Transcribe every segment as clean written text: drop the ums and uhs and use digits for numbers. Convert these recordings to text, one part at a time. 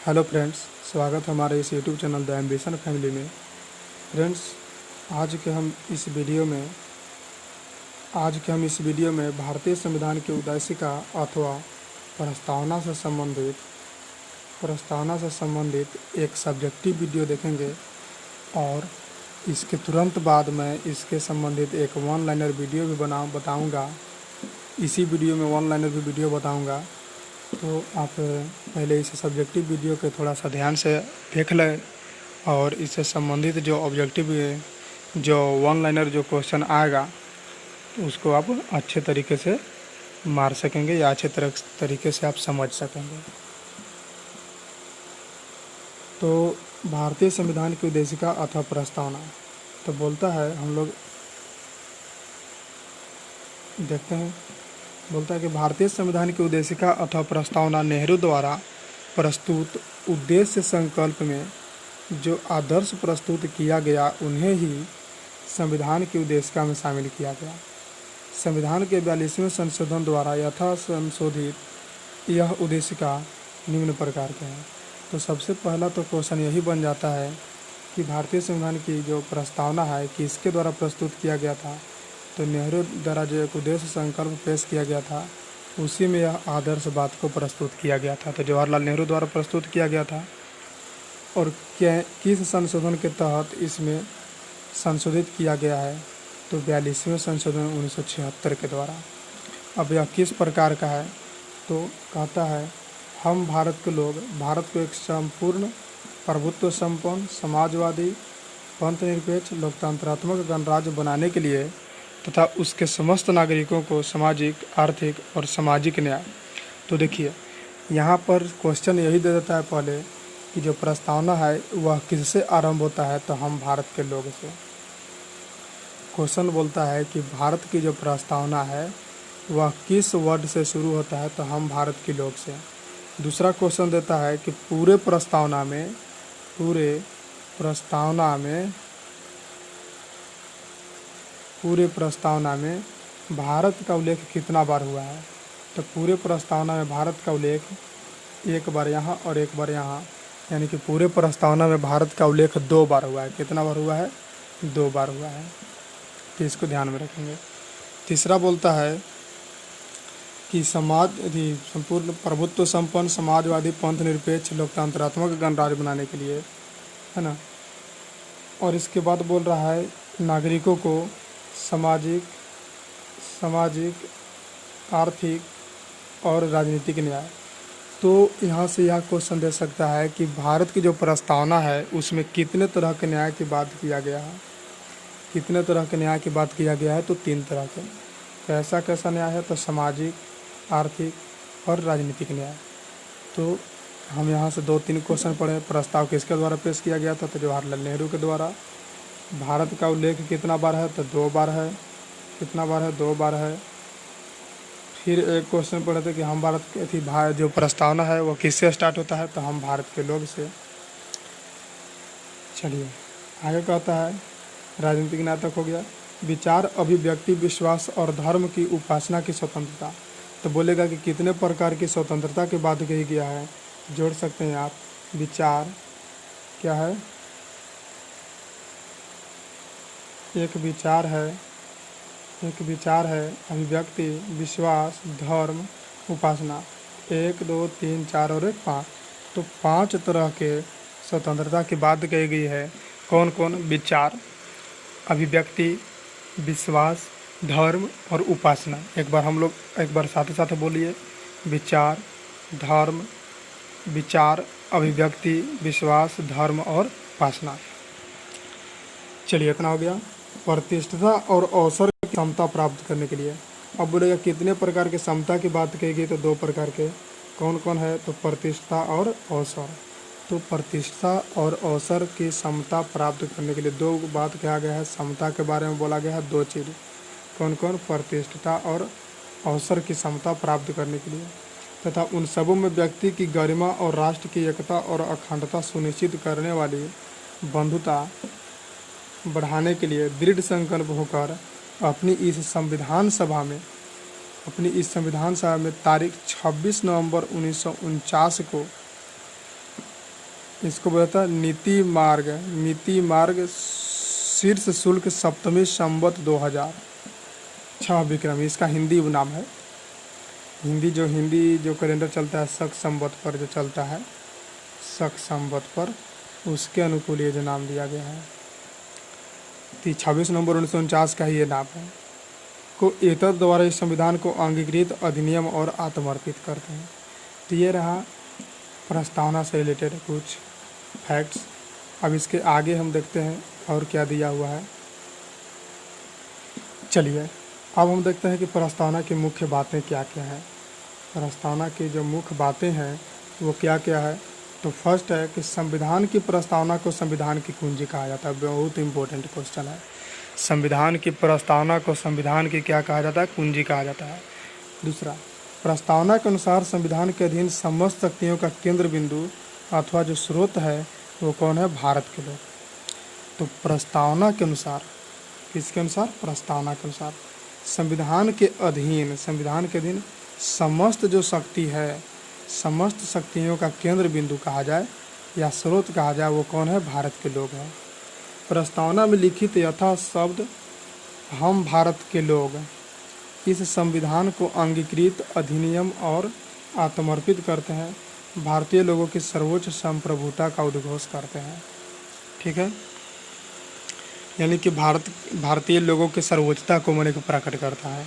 Hello friends, स्वागत है हमारे इस YouTube channel the ambition family में। फ्रेंड्स, आज के हम इस वीडियो में भारतीय संविधान की उद्देशिका अथवा प्रस्तावना से संबंधित एक सब्जेक्टिव वीडियो देखेंगे और इसके तुरंत बाद मैं इसके संबंधित एक वन लाइनर वीडियो भी बताऊंगा। इसी वीडियो में वन लाइनर भी वीडियो बताऊंगा, तो आप पहले इस सब्जेक्टिव वीडियो के थोड़ा सा ध्यान से देख लें और इससे संबंधित जो वन लाइनर जो क्वेश्चन आएगा उसको आप अच्छे तरीके से मार सकेंगे या अच्छे तरीके से आप समझ सकेंगे। तो भारतीय संविधान की उद्देशिका अथवा प्रस्तावना तो बोलता है, हम लोग देखते हैं, बोलता है कि भारतीय संविधान की उद्देशिका अथवा प्रस्तावना नेहरू द्वारा प्रस्तुत उद्देश्य संकल्प में जो आदर्श प्रस्तुत किया गया उन्हें ही संविधान की उद्देशिका में शामिल किया गया। संविधान के 42वें संशोधन द्वारा यथा संशोधित यह उद्देशिका निम्न प्रकार के हैं। तो सबसे पहला तो क्वेश्चन यही बन जाता है कि भारतीय संविधान की जो प्रस्तावना है कि इसके द्वारा प्रस्तुत किया गया था। तो नेहरू द्वारा जो एक उद्देश्य संकल्प पेश किया गया था उसी में यह आदर्श बात को प्रस्तुत किया गया था। तो जवाहरलाल नेहरू द्वारा प्रस्तुत किया गया था और किस संशोधन के तहत इसमें संशोधित किया गया है, तो 42वें संशोधन 1976 के द्वारा। अब यह किस प्रकार का है, तो कहता है हम भारत के लोग भारत को एक संपूर्ण प्रभुत्व संपन्न समाजवादी पंथ निरपेक्ष लोकतंत्रात्मक गणराज्य बनाने के लिए तथा उसके समस्त नागरिकों को सामाजिक, आर्थिक और सामाजिक न्याय। तो देखिए यहाँ पर क्वेश्चन यही दे देता है पहले कि जो प्रस्तावना है वह किससे आरंभ होता है, तो हम भारत के लोग से। क्वेश्चन बोलता है कि भारत की जो प्रस्तावना है वह किस वर्ड से शुरू होता है, तो हम भारत के लोग से। दूसरा क्वेश्चन देता है कि पूरे प्रस्तावना में भारत का उल्लेख कितना बार हुआ है, तो पूरे प्रस्तावना में भारत का उल्लेख एक बार यहाँ और एक बार यहाँ, यानी कि पूरे प्रस्तावना में भारत का उल्लेख 2 बार हुआ है। कितना बार हुआ है? 2 बार हुआ है। तो इसको ध्यान में रखेंगे। तीसरा बोलता है कि संपूर्ण प्रभुत्व संपन्न समाजवादी पंथ निरपेक्ष लोकतंत्रात्मक गणराज्य बनाने के लिए, है ना। और इसके बाद बोल रहा है नागरिकों को सामाजिक, आर्थिक और राजनीतिक न्याय। तो यहाँ से यह क्वेश्चन दे सकता है कि भारत की जो प्रस्तावना है उसमें कितने तरह के न्याय की बात किया गया है। कितने तरह के न्याय की बात किया गया है, तो 3 तरह के। कैसा कैसा न्याय है, तो सामाजिक, आर्थिक और राजनीतिक न्याय। तो हम यहाँ से 2-3 क्वेश्चन पढ़े। प्रस्ताव किसके द्वारा पेश किया गया था, तो जवाहरलाल नेहरू के द्वारा। भारत का उल्लेख कितना बार है, तो 2 बार है। कितना बार है? 2 बार है। फिर एक क्वेश्चन पढ़े थे कि हम भारत के जो प्रस्तावना है वो किससे स्टार्ट होता है, तो हम भारत के लोग से। चलिए आगे कहता है राजनीतिक न्याय तक हो गया। विचार, अभिव्यक्ति, विश्वास और धर्म की उपासना की स्वतंत्रता। तो बोलेगा कि कितने प्रकार की स्वतंत्रता की बात कही गया है, जोड़ सकते हैं आप। विचार क्या है? एक विचार है, अभिव्यक्ति, विश्वास, धर्म, उपासना। 1, 2, 3, 4 और 5। तो 5 तरह के स्वतंत्रता की बात कही गई है। कौन कौन? विचार, अभिव्यक्ति, विश्वास, धर्म और उपासना। एक बार साथ साथ बोलिए। विचार, अभिव्यक्ति, विश्वास, धर्म और उपासना। चलिए इतना हो गया। प्रतिष्ठा और अवसर की समता प्राप्त करने के लिए। अब बोलेगा कितने प्रकार के समता की बात कही गई, तो 2 प्रकार के। कौन कौन है? तो प्रतिष्ठा और अवसर। तो प्रतिष्ठा और अवसर की समता प्राप्त करने के लिए 2 बात कहा गया है। समता के बारे में बोला गया है 2 चीज़। कौन कौन? प्रतिष्ठा और अवसर की समता प्राप्त करने के लिए, तथा उन सबों में व्यक्ति की गरिमा और राष्ट्र की एकता और अखंडता सुनिश्चित करने वाली बंधुता बढ़ाने के लिए दृढ़ संकल्प होकर अपनी इस संविधान सभा में तारीख 26 नवंबर 1949 को इसको बोलता नीति मार्ग शीर्ष शुल्क सप्तमी संवत 2006 विक्रमी, इसका हिंदी नाम है। हिंदी जो कैलेंडर चलता है शक संवत पर जो चलता है, शक संवत पर, उसके अनुकूल ये जो नाम दिया गया है। 26 नवंबर 1949 का ही ये नाम है। को एतद द्वारा इस संविधान को अंगीकृत अधिनियम और आत्मर्पित करते हैं। तो ये रहा प्रस्तावना से रिलेटेड कुछ फैक्ट्स। अब इसके आगे हम देखते हैं और क्या दिया हुआ है। चलिए अब हम देखते हैं कि प्रस्तावना की मुख्य बातें क्या क्या हैं। प्रस्तावना की जो मुख्य बातें हैं वो क्या क्या है। तो फर्स्ट है कि संविधान की प्रस्तावना को संविधान की कुंजी कहा जाता है। बहुत इंपॉर्टेंट क्वेश्चन है। संविधान की प्रस्तावना को संविधान की क्या कहा जाता है? कुंजी कहा जाता है। दूसरा, प्रस्तावना के अनुसार संविधान के अधीन समस्त शक्तियों का केंद्र बिंदु अथवा जो स्रोत है वो कौन है? भारत के लोग। तो प्रस्तावना के अनुसार, किसके अनुसार? प्रस्तावना के अनुसार संविधान के अधीन समस्त जो शक्ति है, समस्त शक्तियों का केंद्र बिंदु कहा जाए या स्रोत कहा जाए वो कौन है? भारत के लोग हैं। प्रस्तावना में लिखित यथा शब्द हम भारत के लोग इस संविधान को अंगीकृत अधिनियम और आत्मर्पित करते हैं, भारतीय लोगों की सर्वोच्च संप्रभुता का उद्घोष करते हैं। ठीक है, यानी कि भारतीय लोगों की सर्वोच्चता को मन को प्रकट करता है।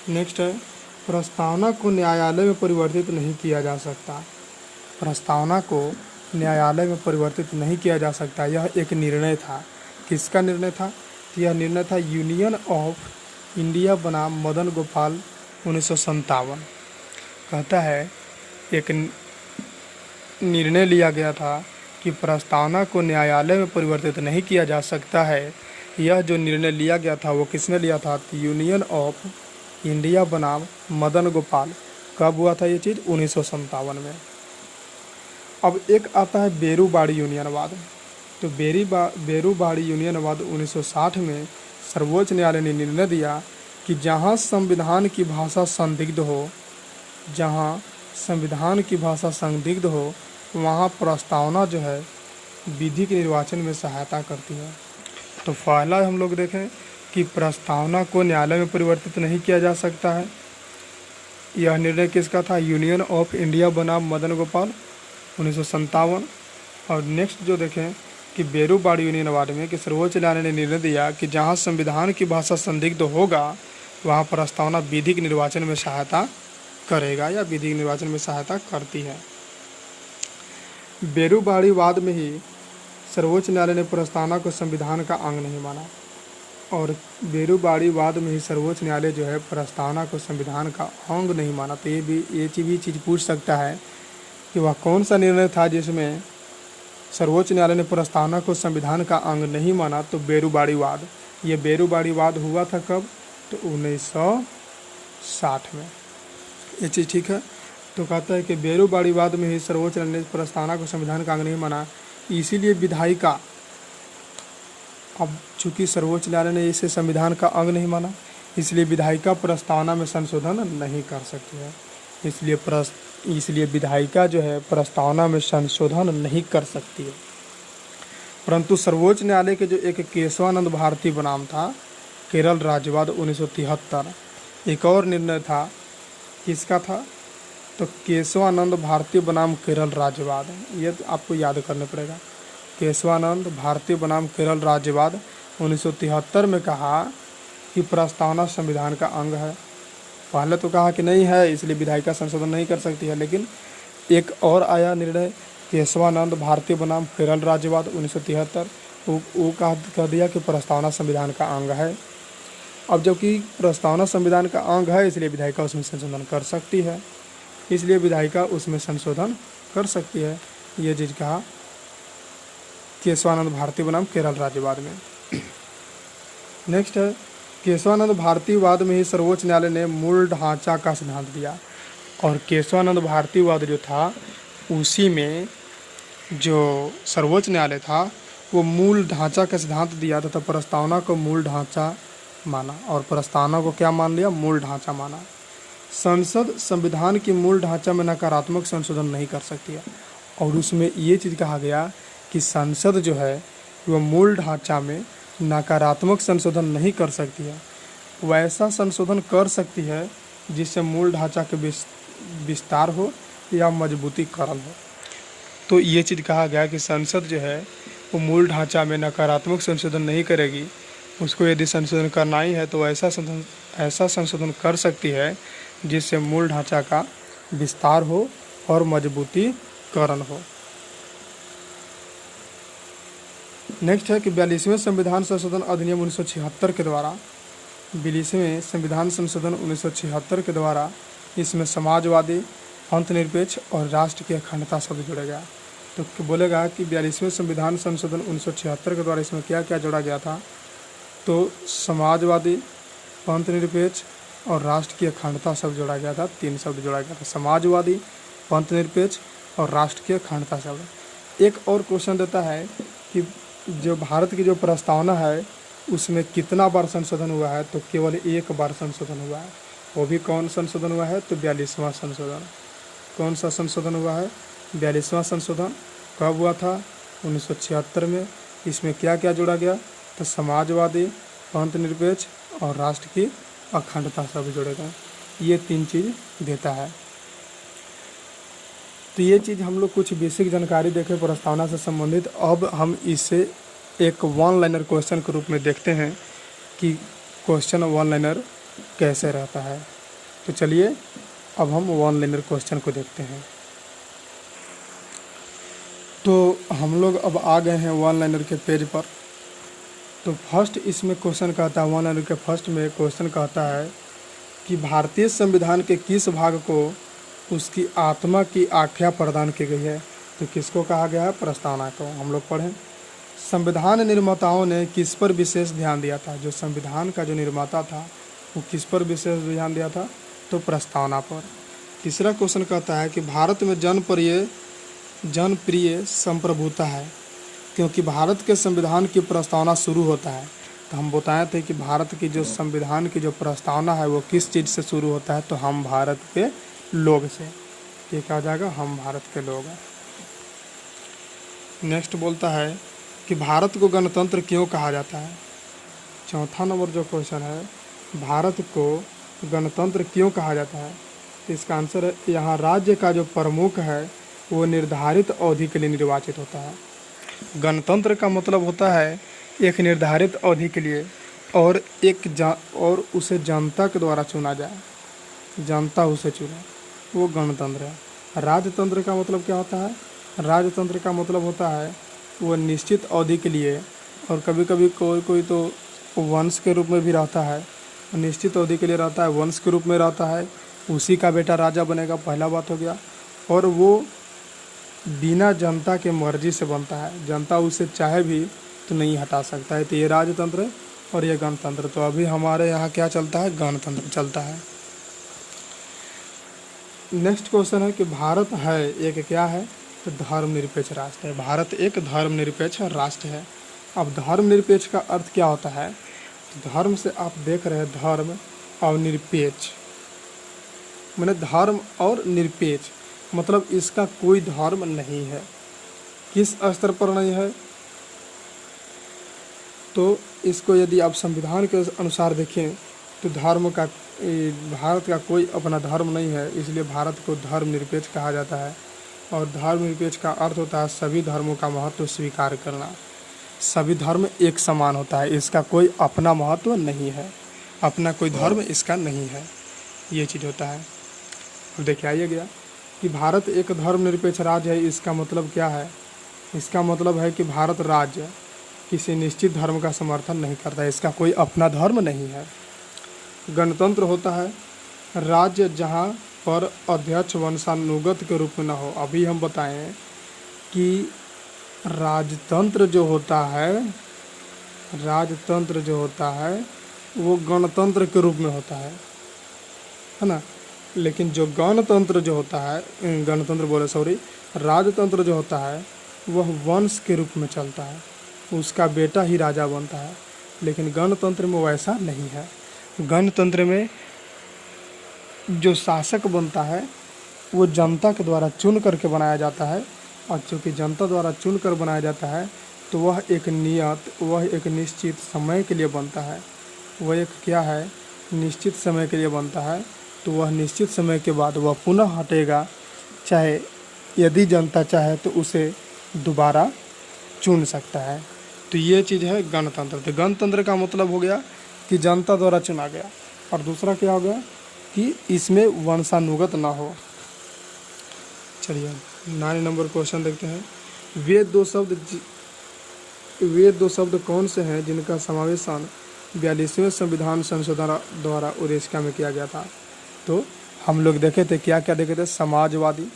नेक्स्ट है, प्रस्तावना को न्यायालय में परिवर्तित नहीं किया जा सकता। प्रस्तावना को न्यायालय में परिवर्तित नहीं किया जा सकता। यह एक निर्णय था। किसका निर्णय था? यह निर्णय था यूनियन ऑफ इंडिया बनाम मदन गोपाल 1957। कहता है एक निर्णय लिया गया था कि प्रस्तावना को न्यायालय में परिवर्तित नहीं किया जा सकता है। यह जो निर्णय लिया गया था वो किसने लिया था? यूनियन ऑफ इंडिया बनाम मदन गोपाल। कब हुआ था ये चीज़? 1957 में। अब एक आता है बेरूबाड़ी यूनियनवाद। तो बेरूबाड़ी यूनियनवाद 1960 में सर्वोच्च न्यायालय ने निर्णय दिया कि जहाँ संविधान की भाषा संदिग्ध हो वहाँ प्रस्तावना जो है विधिक निर्वाचन में सहायता करती है। तो पहला हम लोग देखें कि प्रस्तावना को न्यायालय में परिवर्तित नहीं किया जा सकता है। यह निर्णय किसका था? यूनियन ऑफ इंडिया बनाम मदन गोपाल 1957। और नेक्स्ट जो देखें कि बेरूबाड़ी यूनियनवाद में कि सर्वोच्च न्यायालय ने निर्णय दिया कि जहां संविधान की भाषा संदिग्ध होगा वहां प्रस्तावना विधिक निर्वाचन में सहायता करेगा या विधिक निर्वाचन में सहायता करती है। बेरूबाड़ी वाद में ही सर्वोच्च न्यायालय ने प्रस्तावना को संविधान का अंग नहीं माना। और बेरूबाड़ी वाद में ही सर्वोच्च न्यायालय जो है प्रस्तावना को संविधान का अंग नहीं माना। तो ये भी चीज़ पूछ सकता है कि वह कौन सा निर्णय था जिसमें सर्वोच्च न्यायालय ने प्रस्तावना को संविधान का अंग नहीं माना? तो बेरूबाड़ी वाद। ये बेरूबाड़ी वाद हुआ था कब? तो 1960 में। ये चीज़ ठीक है। तो कहता है कि बेरूबाड़ी वाद में ही सर्वोच्च न्यायालय ने प्रस्तावना को संविधान का अंग नहीं माना, इसीलिए विधायिका, अब चूंकि सर्वोच्च न्यायालय ने इसे संविधान का अंग नहीं माना इसलिए विधायिका प्रस्तावना में संशोधन नहीं कर सकती है। इसलिए विधायिका जो है प्रस्तावना में संशोधन नहीं कर सकती है। परंतु सर्वोच्च न्यायालय के जो एक केशवानंद भारती बनाम था केरल राज्यवाद 1973, एक और निर्णय था। किसका था? तो केशवानंद भारती बनाम केरल राज्यवाद। ये तो आपको याद करना पड़ेगा। केशवानंद भारती बनाम केरल राज्यवाद 1973 में कहा कि प्रस्तावना संविधान का अंग है। पहले तो कहा कि नहीं है इसलिए विधायिका संशोधन नहीं कर सकती है, लेकिन एक और आया निर्णय केशवानंद भारती बनाम केरल राज्यवाद 1973, वो कह दिया कि प्रस्तावना संविधान का अंग है। अब जबकि प्रस्तावना संविधान का अंग है इसलिए विधायिका उसमें संशोधन कर सकती है, इसलिए विधायिका उसमें संशोधन कर सकती है। ये चीज़ कहा केशवानंद भारती बनाम केरल राज्यवाद में। नेक्स्ट है केशवानंद भारतीवाद में ही सर्वोच्च न्यायालय ने मूल ढांचा का सिद्धांत दिया। और केशवानंद भारतीवाद जो था उसी में जो सर्वोच्च न्यायालय था वो मूल ढांचा का सिद्धांत दिया था। तो प्रस्तावना को मूल ढांचा माना और प्रस्तावना को क्या मान लिया? मूल ढांचा माना। संसद संविधान की मूल ढांचा में नकारात्मक संशोधन नहीं कर सकती है। और उसमें ये चीज़ कहा गया कि संसद जो है वह मूल ढांचा में नकारात्मक संशोधन नहीं कर सकती है, वैसा संशोधन कर सकती है जिससे मूल ढांचा के विस्तार हो या मजबूतीकरण हो। तो ये चीज़ कहा गया कि संसद जो है वो मूल ढांचा में नकारात्मक संशोधन नहीं करेगी, उसको यदि संशोधन करना ही है तो ऐसा संशोधन कर सकती है जिससे मूल ढांचा का विस्तार हो और मजबूतीकरण हो। नेक्स्ट है कि 42वें संविधान संशोधन अधिनियम 1976 के द्वारा 42वें संविधान संशोधन 1976 के द्वारा इसमें समाजवादी, अंतनिरपेक्ष और राष्ट्र की अखंडता शब्द जोड़ा गया। तो बोलेगा कि 42वें संविधान संशोधन 1976 के द्वारा इसमें क्या क्या जोड़ा गया था, तो समाजवादी, अंतनिरपेक्ष और राष्ट्र की अखंडता शब्द जोड़ा गया था। 3 शब्द जोड़ा गया था, समाजवादी, अंतनिरपेक्ष और राष्ट्र की अखंडता शब्द। एक और क्वेश्चन देता है कि जो भारत की जो प्रस्तावना है उसमें कितना बार संशोधन हुआ है, तो केवल 1 बार संशोधन हुआ है। वो भी कौन संशोधन हुआ है, तो 42वां संशोधन। कौन सा संशोधन हुआ है, 42वां संशोधन। कब हुआ था, 1976 में। इसमें क्या क्या जोड़ा गया, तो समाजवादी, अंतनिरपेक्ष और राष्ट्र की अखंडता सब जोड़े गए। ये 3 चीज़ देता है। तो ये चीज़ हम लोग कुछ बेसिक जानकारी देखे प्रस्तावना से संबंधित। अब हम इसे एक 1 लाइनर क्वेश्चन के रूप में देखते हैं कि क्वेश्चन 1 लाइनर कैसे रहता है। तो चलिए अब हम 1 लाइनर क्वेश्चन को देखते हैं। तो हम लोग अब आ गए हैं 1 लाइनर के पेज पर। तो फर्स्ट इसमें क्वेश्चन कहता है, 1 लाइनर के फर्स्ट में क्वेश्चन कहता है कि भारतीय संविधान के किस भाग को उसकी आत्मा की आख्या प्रदान की गई है। तो किसको कहा गया है, प्रस्तावना को। हम लोग पढ़ें, संविधान निर्माताओं ने किस पर विशेष ध्यान दिया था। जो संविधान का जो निर्माता था वो किस पर विशेष ध्यान दिया था, तो प्रस्तावना पर। तीसरा क्वेश्चन कहता है कि भारत में जनप्रिय संप्रभुता है, क्योंकि भारत के संविधान की प्रस्तावना शुरू होता है। तो हम बताए थे कि भारत की जो संविधान की जो प्रस्तावना है वो किस चीज़ से शुरू होता है, तो हम भारत के लोग से। ये क्या हो जाएगा, हम भारत के लोग हैं। नेक्स्ट बोलता है कि भारत को गणतंत्र क्यों कहा जाता है। चौथा नंबर जो क्वेश्चन है, भारत को गणतंत्र क्यों कहा जाता है। तो इसका आंसर है, यहाँ राज्य का जो प्रमुख है वो निर्धारित अवधि के लिए निर्वाचित होता है। गणतंत्र का मतलब होता है एक निर्धारित अवधि के लिए और और उसे जनता के द्वारा चुना जाए, जनता उसे चुने, वो गणतंत्र है। राजतंत्र का मतलब क्या होता है, राजतंत्र का मतलब होता है वो निश्चित अवधि के लिए, और कभी कभी कोई तो वंश के रूप में भी रहता है, निश्चित अवधि के लिए रहता है, वंश के रूप में रहता है, उसी का बेटा राजा बनेगा, पहला बात हो गया। और वो बिना जनता के मर्जी से बनता है, जनता उसे चाहे भी तो नहीं हटा सकता है। तो ये राजतंत्र और ये गणतंत्र। तो अभी हमारे यहाँ क्या चलता है, गणतंत्र चलता है। नेक्स्ट क्वेश्चन है कि भारत है एक क्या है, तो धर्मनिरपेक्ष राष्ट्र है। भारत एक धर्मनिरपेक्ष राष्ट्र है। अब धर्मनिरपेक्ष का अर्थ क्या होता है, तो धर्म से आप देख रहे हैं धर्म और निरपेक्ष, मैंने धर्म और निरपेक्ष मतलब इसका कोई धर्म नहीं है। किस स्तर पर नहीं है, तो इसको यदि आप संविधान के अनुसार देखें तो भारत का कोई अपना धर्म नहीं है, इसलिए भारत को धर्मनिरपेक्ष कहा जाता है। और धर्मनिरपेक्ष का अर्थ होता है सभी धर्मों का महत्व स्वीकार करना, सभी धर्म एक समान होता है, इसका कोई अपना महत्व नहीं है, अपना कोई धर्म इसका नहीं है, ये चीज़ होता है। अब देखिए आइए गया कि भारत एक धर्मनिरपेक्ष राज्य है। इसका मतलब क्या है, इसका मतलब है कि भारत राज्य किसी निश्चित धर्म का समर्थन नहीं करता है, इसका कोई अपना धर्म नहीं है। गणतंत्र होता है राज्य जहाँ पर अध्यक्ष वंशानुगत के रूप में न हो। अभी हम बताएं कि राजतंत्र जो होता है वो गणतंत्र के रूप में होता है ना। लेकिन जो राजतंत्र जो होता है वह वंश के रूप में चलता है, उसका बेटा ही राजा बनता है। लेकिन गणतंत्र में वैसा नहीं है। गणतंत्र में जो शासक बनता है वो जनता के द्वारा चुन करके बनाया जाता है, और चूँकि जनता द्वारा चुनकर बनाया जाता है तो वह एक निश्चित समय के लिए बनता है। वह एक क्या है, निश्चित समय के लिए बनता है। तो वह निश्चित समय के बाद वह पुनः हटेगा, चाहे यदि जनता चाहे तो उसे दोबारा चुन सकता है। तो ये चीज़ है गणतंत्र। तो गणतंत्र का मतलब हो गया कि जनता द्वारा चुना गया, और दूसरा क्या हो गया कि इसमें वंशानुगत ना हो। चलिए 9 नंबर क्वेश्चन देखते हैं। वे दो शब्द कौन से हैं जिनका समावेश सन 42वें संविधान संशोधन द्वारा उद्देशिका में किया गया था? तो हम लोग देखे थे, क्या क्या देखे थे? समाजवादी,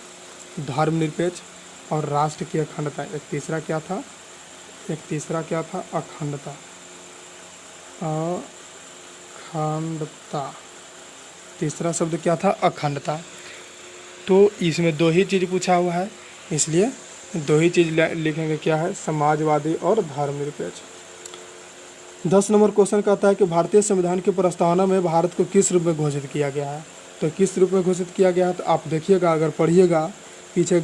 धर्मनिरपेक्ष और राष्ट्र की अखंडता। एक तीसरा क्या था? अखंडता। तीसरा शब्द क्या था? अखंडता। तो इसमें दो ही चीज़ पूछा हुआ है, इसलिए दो ही चीज़ लिखेंगे। क्या है? समाजवादी और धर्मनिरपेक्ष। 10 नंबर क्वेश्चन कहता है कि भारतीय संविधान की प्रस्तावना में भारत को किस रूप में घोषित किया गया है? तो किस रूप में घोषित किया गया है? तो आप देखिएगा, अगर पढ़िएगा पीछे,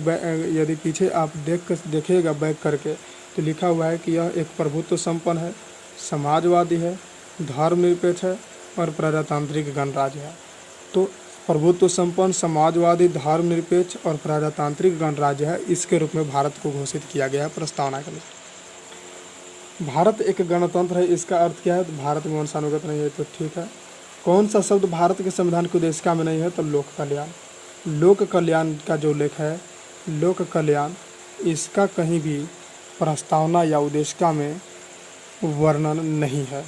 यदि पीछे आप देखिएगा बैक करके, तो लिखा हुआ है कि यह एक प्रभुत्व संपन्न है, समाजवादी है, धर्मनिरपेक्ष है और प्रजातांत्रिक गणराज्य है। तो प्रभुत्व संपन्न, समाजवादी, धर्मनिरपेक्ष और प्रजातांत्रिक गणराज्य है, इसके रूप में भारत को घोषित किया गया है प्रस्तावना के अनुसार। भारत एक गणतंत्र है, इसका अर्थ क्या है? तो भारत में वंशानुगत नहीं है, तो ठीक है। कौन सा शब्द भारत के संविधान की उद्देशिका में नहीं है? तो लोक कल्याण। लोक कल्याण का जो लेख है, लोक कल्याण, इसका कहीं भी प्रस्तावना या उद्देशिका में वर्णन नहीं है।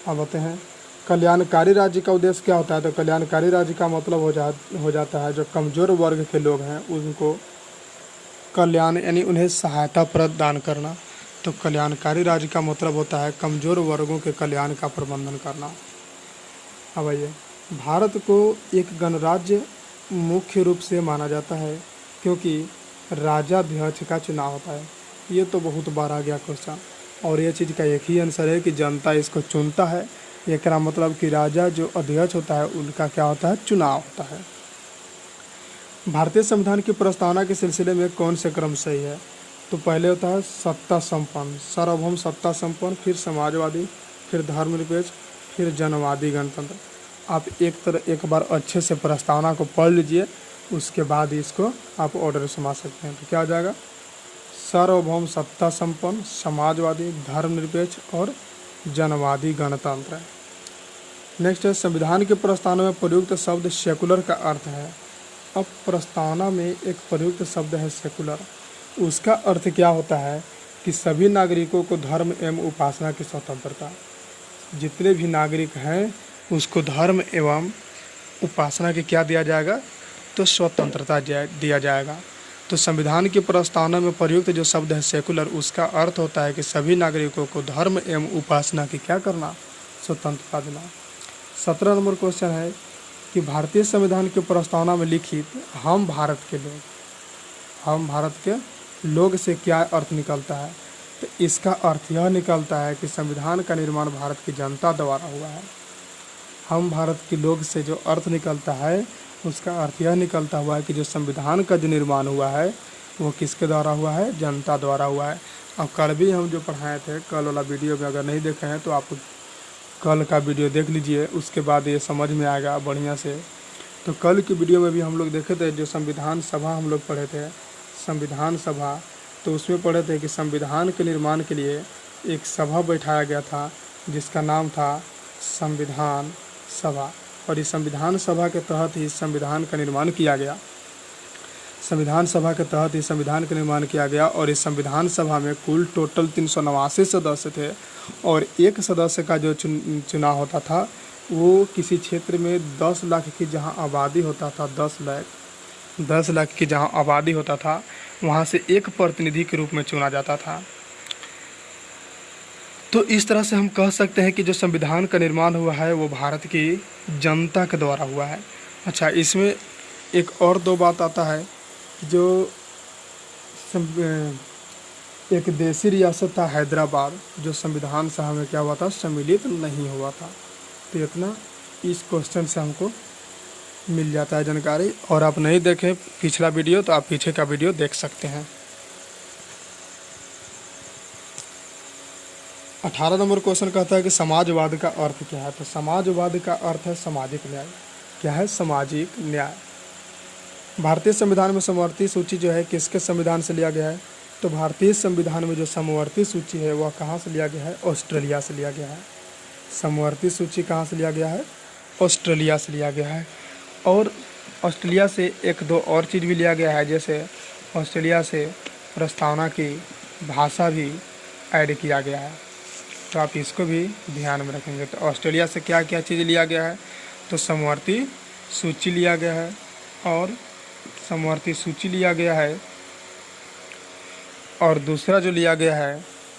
अब आते हैं कल्याणकारी राज्य का उद्देश्य क्या होता है? तो कल्याणकारी राज्य का मतलब हो जाता है जो कमज़ोर वर्ग के लोग हैं उनको कल्याण, यानी उन्हें सहायता प्रदान करना। तो कल्याणकारी राज्य का मतलब होता है कमज़ोर वर्गों के कल्याण का प्रबंधन करना। अब आइए, भारत को एक गणराज्य मुख्य रूप से माना जाता है क्योंकि राजाध्यक्ष का चुनाव होता है। ये तो बहुत बार आ गया क्वेश्चन, और ये चीज़ का एक ही आंसर है कि जनता इसको चुनता है। एक मतलब कि राजा जो अध्यक्ष होता है उनका क्या होता है? चुनाव होता है। भारतीय संविधान की प्रस्तावना के सिलसिले में कौन से क्रम सही है? तो पहले होता है सत्ता संपन्न, सार्वभौम सत्ता संपन्न, फिर समाजवादी, फिर धर्मनिरपेक्ष, फिर जनवादी गणतंत्र। आप एक बार अच्छे से प्रस्तावना को पढ़ लीजिए, उसके बाद इसको आप ऑर्डर समझ सकते हैं। तो क्या हो जाएगा? सार्वभौम सत्ता संपन्न, समाजवादी, धर्मनिरपेक्ष और जनवादी गणतंत्र। नेक्स्ट है संविधान की प्रस्तावना में प्रयुक्त शब्द सेकुलर का अर्थ है। अब प्रस्तावना में एक प्रयुक्त शब्द है सेकुलर, उसका अर्थ क्या होता है कि सभी नागरिकों को धर्म एवं उपासना की स्वतंत्रता। जितने भी नागरिक हैं उसको धर्म एवं उपासना की क्या दिया जाएगा? तो स्वतंत्रता दिया जाएगा। तो संविधान की प्रस्तावना में प्रयुक्त जो शब्द है सेकुलर, उसका अर्थ होता है कि सभी नागरिकों को धर्म एवं उपासना की क्या करना? स्वतंत्रता देना। 17 नंबर क्वेश्चन है कि भारतीय संविधान की प्रस्तावना में लिखित हम भारत के लोग से क्या अर्थ निकलता है? तो इसका अर्थ यह निकलता है कि संविधान का निर्माण भारत की जनता द्वारा हुआ है। हम भारत के लोग से जो अर्थ निकलता है उसका अर्थ यह निकलता हुआ है कि जो संविधान का जो निर्माण हुआ है वो किसके द्वारा हुआ है? जनता द्वारा हुआ है। अब कल भी हम जो पढ़ाए थे, कल वाला वीडियो में अगर नहीं देखे हैं तो आप कल का वीडियो देख लीजिए, उसके बाद ये समझ में आएगा बढ़िया से। तो कल की वीडियो में भी हम लोग देखे थे, जो संविधान सभा हम लोग पढ़े थे, संविधान सभा, तो उसमें पढ़े थे कि संविधान के निर्माण के लिए एक सभा बैठाया गया था जिसका नाम था संविधान सभा, और इस संविधान सभा के तहत ही संविधान का निर्माण किया गया। संविधान सभा के तहत ही संविधान का निर्माण किया गया, और इस संविधान सभा में कुल टोटल 389 सदस्य थे, और एक सदस्य का जो चुनाव होता था वो किसी क्षेत्र में 10 लाख की जहां आबादी होता था, 10 लाख की जहां आबादी होता था वहां से एक प्रतिनिधि के रूप में चुना जाता था। तो इस तरह से हम कह सकते हैं कि जो संविधान का निर्माण हुआ है वो भारत की जनता के द्वारा हुआ है। अच्छा, इसमें एक और दो बात आता है, जो एक देसी रियासत था हैदराबाद, जो संविधान सभा में क्या हुआ था? सम्मिलित नहीं हुआ था। तो इतना इस क्वेश्चन से हमको मिल जाता है जानकारी। और आप नहीं देखें पिछला वीडियो तो आप पीछे का वीडियो देख सकते हैं। 18 नंबर क्वेश्चन कहता है कि समाजवाद का अर्थ क्या है। तो समाजवाद का अर्थ है सामाजिक न्याय। क्या है? सामाजिक न्याय। भारतीय संविधान में समवर्ती सूची जो है किसके संविधान से लिया गया है? तो भारतीय संविधान में जो समवर्ती सूची है वह कहाँ से लिया गया है? ऑस्ट्रेलिया से लिया गया है। समवर्ती सूची कहाँ से लिया गया है? ऑस्ट्रेलिया से लिया गया है। और ऑस्ट्रेलिया से एक दो और चीज़ भी लिया गया है, जैसे ऑस्ट्रेलिया से प्रस्तावना की भाषा भी ऐड किया गया है। तो आप इसको भी ध्यान में रखेंगे। तो ऑस्ट्रेलिया से क्या क्या चीज़ लिया गया है? तो समवर्ती सूची लिया गया है, और समवर्ती सूची लिया गया है, और दूसरा जो लिया गया है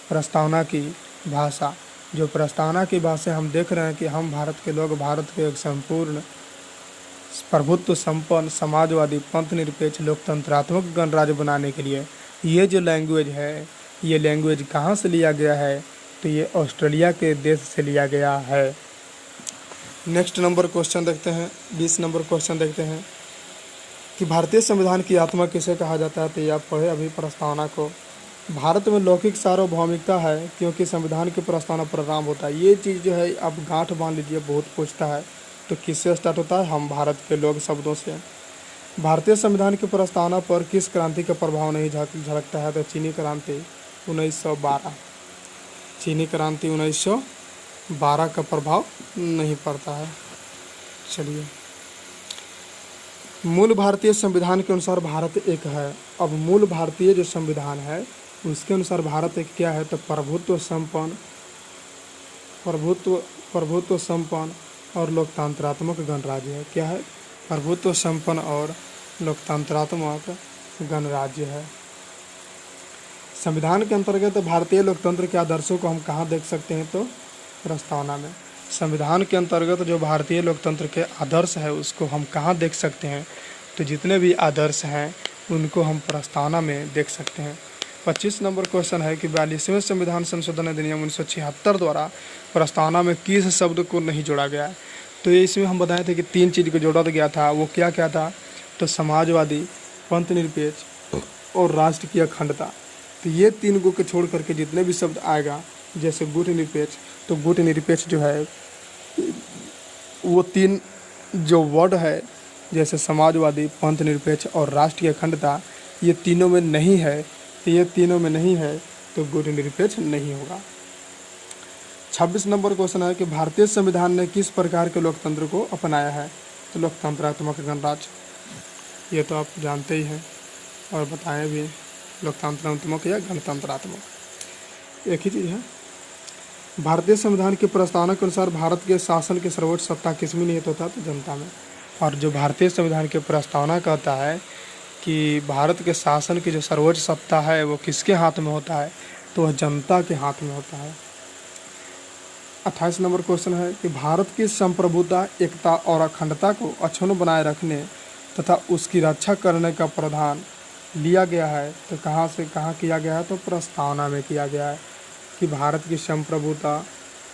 प्रस्तावना की भाषा। जो प्रस्तावना की भाषा हम देख रहे हैं कि हम भारत के लोग भारत के एक संपूर्ण प्रभुत्व संपन्न समाजवादी पंथ निरपेक्ष लोकतंत्रात्मक गणराज्य बनाने के लिए ये जो लैंग्वेज है, ये लैंग्वेज कहाँ से लिया गया है? तो ये ऑस्ट्रेलिया के देश से लिया गया है। नेक्स्ट नंबर क्वेश्चन देखते हैं, 20 नंबर क्वेश्चन देखते हैं कि भारतीय संविधान की आत्मा किसे कहा जाता है। तो ये आप पढ़े अभी प्रस्तावना को। भारत में लौकिक सार्वभौमिकता है क्योंकि संविधान की प्रस्तावना पर आराम होता है। ये चीज़ जो है आप गांठ बांध लीजिए, बहुत पूछता है। तो किससे स्टार्ट होता है? हम भारत के लोग शब्दों से। भारतीय संविधान की प्रस्तावना पर किस क्रांति का प्रभाव नहीं झलकता है? तो चीनी क्रांति 1912। चीनी क्रांति 1912 का प्रभाव नहीं पड़ता है। चलिए, मूल भारतीय संविधान के अनुसार भारत एक है। अब मूल भारतीय जो संविधान है उसके अनुसार भारत एक क्या है? तो प्रभुत्व संपन्न और लोकतंत्रात्मक गणराज्य है। क्या है? प्रभुत्व संपन्न और लोकतंत्रात्मक गणराज्य है। संविधान के अंतर्गत भारतीय लोकतंत्र के आदर्शों को हम कहाँ देख सकते हैं? तो प्रस्तावना में। संविधान के अंतर्गत जो भारतीय लोकतंत्र के आदर्श है उसको हम कहाँ देख सकते हैं? तो जितने भी आदर्श हैं उनको हम प्रस्तावना में देख सकते हैं। 25 नंबर क्वेश्चन है कि 42वें संविधान संशोधन अधिनियम 1976 द्वारा प्रस्तावना में किस शब्द को नहीं जोड़ा गया है? तो ये इसमें हम बताए थे कि 3 चीज़ को जोड़ा गया था। वो क्या क्या था? तो समाजवादी, पंथ निरपेक्ष और राष्ट्र की अखंडता। तो ये 3 को छोड़ करके जितने भी शब्द आएगा, जैसे गुट निरपेक्ष, तो गुट निरपेक्ष जो है वो 3 जो वर्ड है, जैसे समाजवादी, पंथ निरपेक्ष और राष्ट्र की अखंडता, ये तीनों में नहीं है। तो ये तीनों में नहीं है तो गुट निरपेक्ष नहीं होगा। 26 नंबर क्वेश्चन है कि भारतीय संविधान ने किस प्रकार के लोकतंत्र को अपनाया है? तो लोकतंत्रात्मक गणराज्य। ये तो आप जानते ही हैं और बताएं भी, लोकतंत्रात्मक या गणतंत्रात्मक एक ही चीज़ है। भारतीय संविधान की प्रस्तावना के अनुसार भारत के शासन की सर्वोच्च सत्ता किसमें निहित होता है? तो जनता में। और जो भारतीय संविधान की प्रस्तावना कहता है कि भारत के शासन की जो सर्वोच्च सत्ता है वो किसके हाथ में होता है? तो वह जनता के हाथ में होता है। 28 नंबर क्वेश्चन है कि भारत की संप्रभुता, एकता और अखंडता को अक्षुण्ण बनाए रखने तथा उसकी रक्षा करने का प्रावधान लिया गया है। तो कहाँ से कहाँ किया गया है? तो प्रस्तावना में किया गया है कि भारत की संप्रभुता,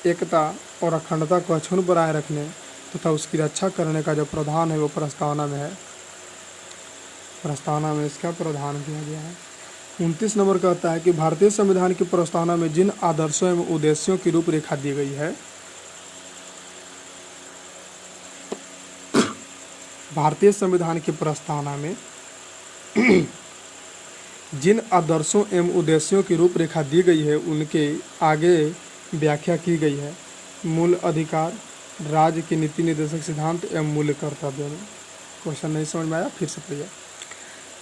एकता और अखंडता को अक्षुण्ण बनाए रखने तथा उसकी रक्षा करने का जो प्रावधान है वो प्रस्तावना में है। प्रस्तावना में इसका प्रावधान किया गया है। 29 नंबर कहता है कि भारतीय संविधान की प्रस्तावना में जिन आदर्शों एवं उद्देश्यों की रूपरेखा दी गई है, भारतीय संविधान की प्रस्तावना में जिन आदर्शों एवं उद्देश्यों की रूपरेखा दी गई है उनके आगे व्याख्या की गई है। मूल अधिकार, राज्य की नीति निर्देशक सिद्धांत एवं मूल्य कर्तव्य में। क्वेश्चन नहीं समझ में आया? फिर से पढ़िए।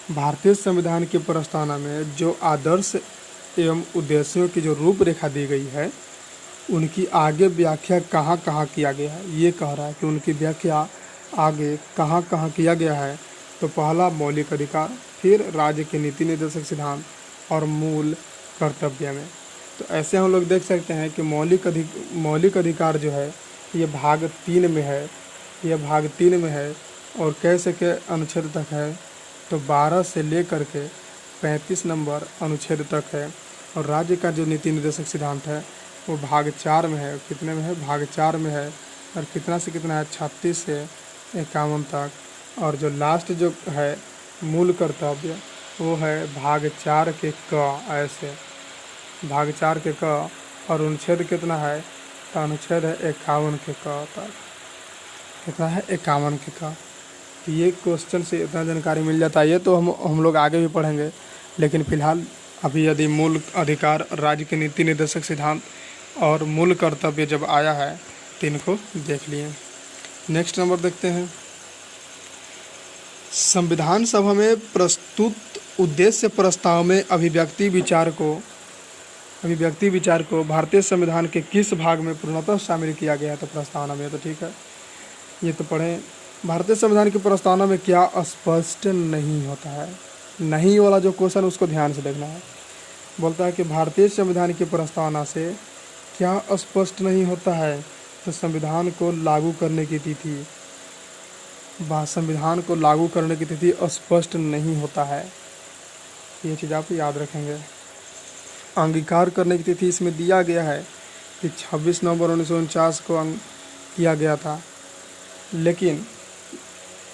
भारतीय संविधान की प्रस्तावना में जो आदर्श एवं उद्देश्यों की जो रूपरेखा दी गई है उनकी आगे व्याख्या कहाँ कहाँ किया गया है? ये कह रहा है कि उनकी व्याख्या आगे कहाँ कहाँ किया गया है। तो पहला मौलिक अधिकार, फिर राज्य के नीति निर्देशक सिद्धांत और मूल कर्तव्य में। तो ऐसे हम लोग देख सकते हैं कि मौलिक अधिकार जो है ये भाग 3 में है। ये भाग 3 में है और कैसे के अनुच्छेद तक है? तो 12 से लेकर के 35 नंबर अनुच्छेद तक है। और राज्य का जो नीति निर्देशक सिद्धांत है वो भाग 4 में है। कितने में है? भाग 4 में है। और कितना से कितना है? 36 से 51 तक। और जो लास्ट जो है मूल कर्तव्य वो है भाग 4 के क, ऐसे भाग 4 के क। और अनुच्छेद कितना है, तो अनुच्छेद है 51 के क तक। कितना है, 51 के क। तो ये क्वेश्चन से इतना जानकारी मिल जाता है। ये तो हम लोग आगे भी पढ़ेंगे, लेकिन फिलहाल अभी यदि मूल अधिकार, राज्य के नीति निर्देशक सिद्धांत और मूल कर्तव्य जब आया है तो इनको देख लिए। नेक्स्ट नंबर देखते हैं। संविधान सभा में प्रस्तुत उद्देश्य प्रस्ताव में अभिव्यक्ति विचार को भारतीय संविधान के किस भाग में पूर्णतः शामिल किया गया है, तो प्रस्तावना में। तो ठीक है, ये तो पढ़ें। भारतीय संविधान की प्रस्तावना में क्या स्पष्ट नहीं होता है, नहीं वाला जो क्वेश्चन उसको ध्यान से देखना है। बोलता है कि भारतीय संविधान की प्रस्तावना से क्या स्पष्ट नहीं होता है, तो संविधान को लागू करने की तिथि, संविधान को लागू करने की तिथि स्पष्ट नहीं होता है। ये चीज़ आप याद रखेंगे। अंगीकार करने की तिथि इसमें दिया गया है कि 26 नवंबर 1949 को किया गया था, लेकिन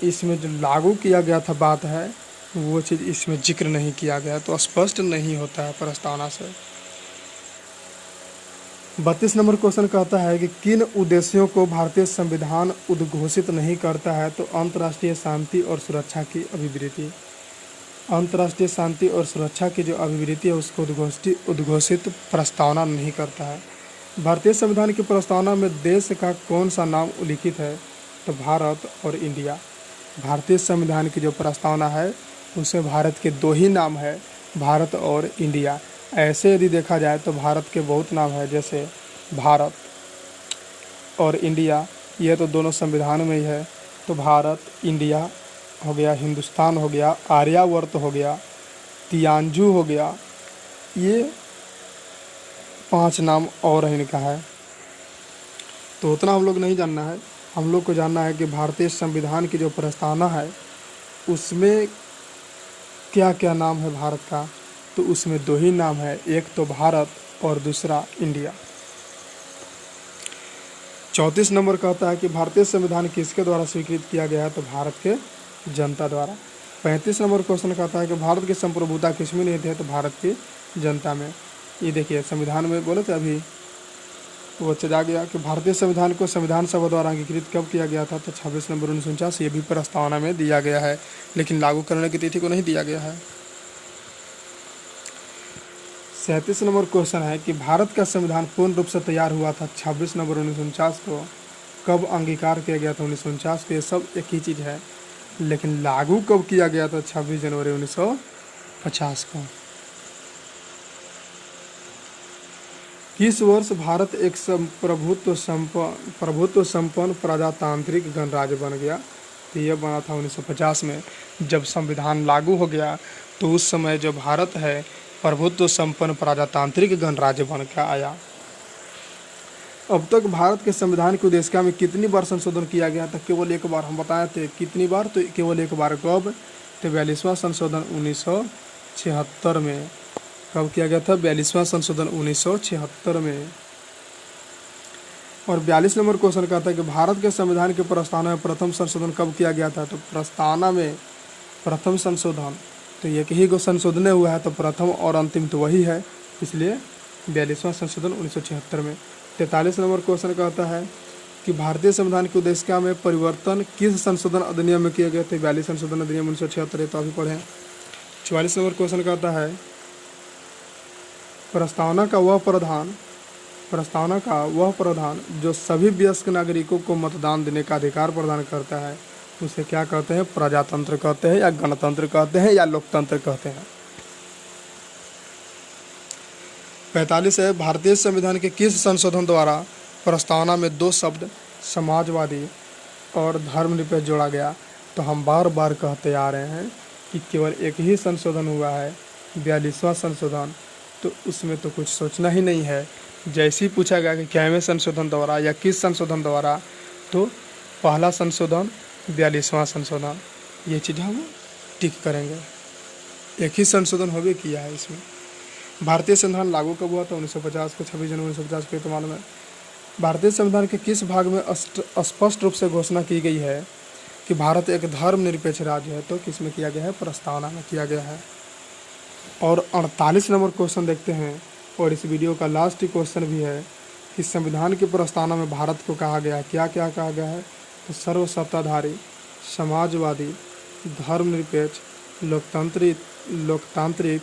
इसमें जो लागू किया गया था बात है वो चीज़ इसमें जिक्र नहीं किया गया, तो स्पष्ट नहीं होता है प्रस्तावना से। 32 नंबर क्वेश्चन कहता है कि किन उद्देश्यों को भारतीय संविधान उद्घोषित नहीं करता है, तो अंतर्राष्ट्रीय शांति और सुरक्षा की अभिवृद्धि। अंतर्राष्ट्रीय शांति और सुरक्षा की जो अभिवृद्धि है उसको उद्घोषित प्रस्तावना नहीं करता है। भारतीय संविधान की प्रस्तावना में देश का कौन सा नाम उल्लिखित है, तो भारत और इंडिया। भारतीय संविधान की जो प्रस्तावना है उसमें भारत के 2 ही नाम है, भारत और इंडिया। ऐसे यदि देखा जाए तो भारत के बहुत नाम है, जैसे भारत और इंडिया, ये तो दोनों संविधान में ही है। तो भारत, इंडिया हो गया, हिंदुस्तान हो गया, आर्यावर्त हो गया, तियांजू हो गया, ये 5 नाम और इनका है। तो उतना हम लोग नहीं जानना है, हम लोग को जानना है कि भारतीय संविधान की जो प्रस्तावना है उसमें क्या क्या नाम है भारत का, तो उसमें 2 ही नाम है, एक तो भारत और दूसरा इंडिया। 34 नंबर कहता है कि भारतीय संविधान किसके द्वारा स्वीकृत किया गया है, तो भारत के जनता द्वारा। 35 नंबर क्वेश्चन कहता है कि भारत की संप्रभुता किसमें निहित है, तो भारत की जनता में। ये देखिए संविधान में बोले थे अभी वो चला गया कि भारतीय संविधान को संविधान सभा द्वारा अंगीकृत कब किया गया था, तो 26 नवंबर 1949। ये भी प्रस्तावना में दिया गया है, लेकिन लागू करने की तिथि को नहीं दिया गया है। 37 नंबर क्वेश्चन है कि भारत का संविधान पूर्ण रूप से तैयार हुआ था 26 नवंबर 1949 को, कब अंगीकार किया गया था, 1949 को। ये सब एक ही चीज़ है, लेकिन लागू कब किया गया था, 26 जनवरी 1950 को। किस वर्ष भारत एक प्रभुत्व संपन्न प्रजातांत्रिक गणराज्य बन गया, तो यह बना था 1950 में। जब संविधान लागू हो गया तो उस समय जो भारत है प्रभुत्व संपन्न प्रजातांत्रिक गणराज्य बन के आया। अब तक भारत के संविधान की उद्देशिका में कितनी बार संशोधन किया गया था, केवल एक बार। हम बताए थे कितनी बार, तो केवल एक बार। कब, तो 42वां संशोधन 1976 में। कब किया गया था, 42वां संशोधन 1976 में। और 42 नंबर क्वेश्चन कहता है कि भारत के संविधान की प्रस्तावना में प्रथम संशोधन कब किया गया था, तो प्रस्तावना में प्रथम संशोधन तो एक ही को संशोधन हुआ है, तो प्रथम और अंतिम तो वही है, इसलिए 42वां संशोधन 1976 में। 43 नंबर क्वेश्चन कहता है कि भारतीय संविधान की उद्देशिका में परिवर्तन किस संशोधन अधिनियम में किए गए थे, 42 संशोधन अधिनियम 1976। तो अभी पढ़ें। 44 नंबर क्वेश्चन कहता है प्रस्तावना का वह प्रधान जो सभी वयस्क नागरिकों को मतदान देने का अधिकार प्रदान करता है, उसे क्या कहते हैं, प्रजातंत्र कहते हैं या गणतंत्र कहते हैं या लोकतंत्र कहते हैं। 45 है भारतीय संविधान के किस संशोधन द्वारा प्रस्तावना में 2 शब्द समाजवादी और धर्मनिरपेक्ष जोड़ा गया। तो हम बार बार कहते आ रहे हैं कि केवल एक ही संशोधन हुआ है, 42वां संशोधन, तो उसमें तो कुछ सोचना ही नहीं है। जैसे ही पूछा गया कि क्यावें संशोधन द्वारा या किस संशोधन द्वारा, तो पहला संशोधन 42वां संशोधन, ये चीज़ हम टिक करेंगे। एक ही संशोधन हो भी किया है इसमें। भारतीय संविधान लागू कब हुआ था, 1950 को, 26 जनवरी 1950 को। तो मालूम है भारतीय संविधान के किस भाग में स्पष्ट रूप से घोषणा की गई है, कि भारत एक धर्मनिरपेक्ष राज्य है, तो किस में किया गया है? प्रस्तावना में किया गया है। और 48 नंबर क्वेश्चन देखते हैं, और इस वीडियो का लास्ट क्वेश्चन भी है कि संविधान की प्रस्तावना में भारत को कहा गया है, क्या क्या कहा गया है? तो सर्वसत्ताधारी, समाजवादी, धर्मनिरपेक्ष, लोकतांत्रिक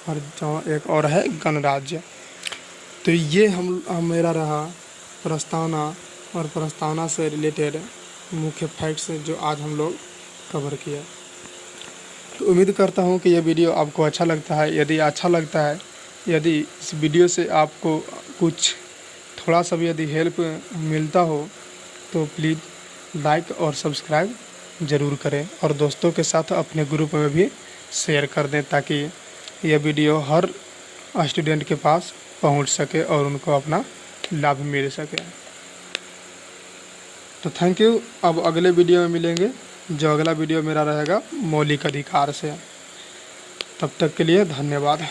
और जो एक और है गणराज्य। तो ये हम मेरा रहा प्रस्तावना और प्रस्तावना से रिलेटेड मुख्य फैक्ट्स जो आज हम लोग कवर किए। तो उम्मीद करता हूँ कि ये वीडियो आपको अच्छा लगता है। यदि अच्छा लगता है, यदि इस वीडियो से आपको कुछ थोड़ा सा भी यदि हेल्प मिलता हो, तो प्लीज़ लाइक और सब्सक्राइब ज़रूर करें, और दोस्तों के साथ अपने ग्रुप में भी शेयर कर दें, ताकि यह वीडियो हर स्टूडेंट के पास पहुंच सके और उनको अपना लाभ मिल सके। तो थैंक यू। अब अगले वीडियो में मिलेंगे, जो अगला वीडियो मेरा रहेगा मौलिक अधिकार से। तब तक के लिए धन्यवाद।